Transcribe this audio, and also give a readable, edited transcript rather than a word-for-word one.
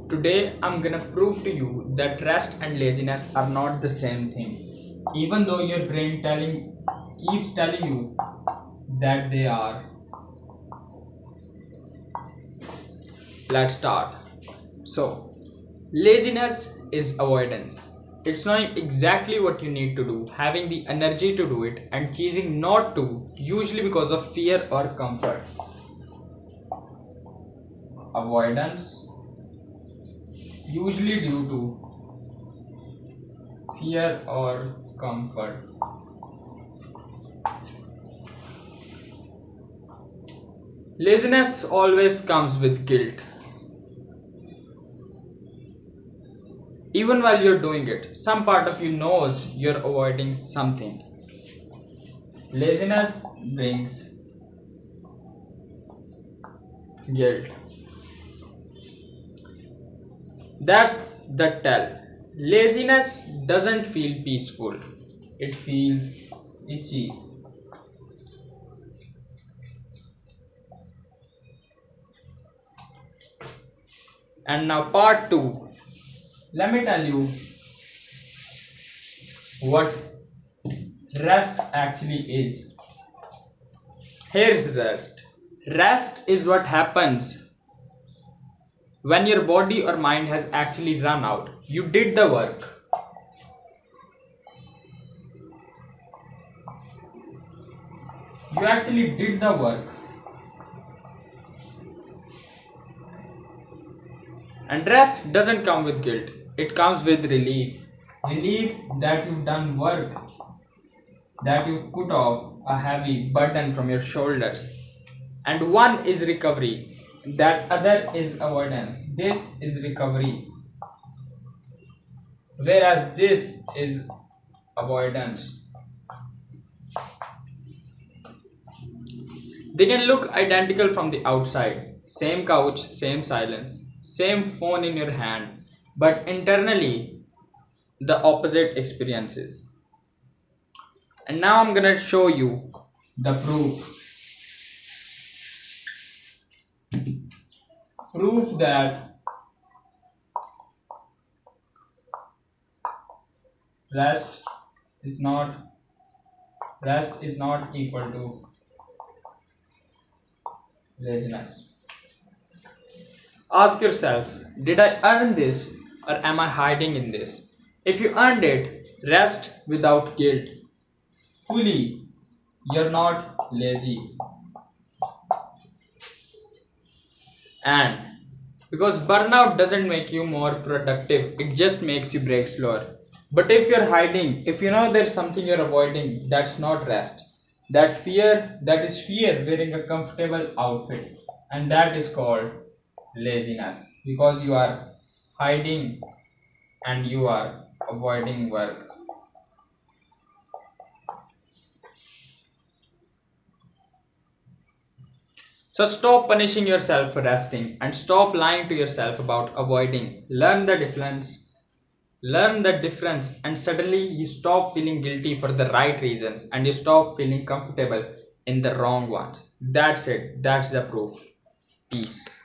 Today I'm gonna prove to you that rest and laziness are not the same thing, even though your brain keeps telling you that they are. Let's start. So, laziness is avoidance. It's knowing exactly what you need to do, having the energy to do it, and choosing not to, usually because of fear or comfort. Avoidance, usually due to fear or comfort. Laziness always comes with guilt. Even while you're doing it, some part of you knows you're avoiding something. Laziness brings guilt. That's the tell. Laziness doesn't feel peaceful, it feels itchy. And now, part 2. Let me tell you what rest actually is. Here's rest. Rest is what happens when your body or mind has actually run out. You did the work. You actually did the work. And rest doesn't come with guilt. It comes with relief. Relief that you've done work, that you've put off a heavy burden from your shoulders. And one is recovery, that other is avoidance. This is recovery, whereas this is avoidance. They can look identical from the outside, same couch, same silence, same phone in your hand, but internally the opposite experiences. And now I'm gonna show you the proof. Proof that rest is not equal to laziness. Ask yourself, did I earn this or am I hiding in this? If you earned it, rest without guilt. Fully, you're not lazy. And because burnout doesn't make you more productive, it just makes you break slower. But if you're hiding, if you know there's something you're avoiding, that's not rest. That is fear wearing a comfortable outfit. And that is called laziness. Because you are hiding and you are avoiding work. So stop punishing yourself for resting and stop lying to yourself about avoiding. Learn the difference. Learn the difference and suddenly you stop feeling guilty for the right reasons and you stop feeling comfortable in the wrong ones. That's it. That's the proof. Peace.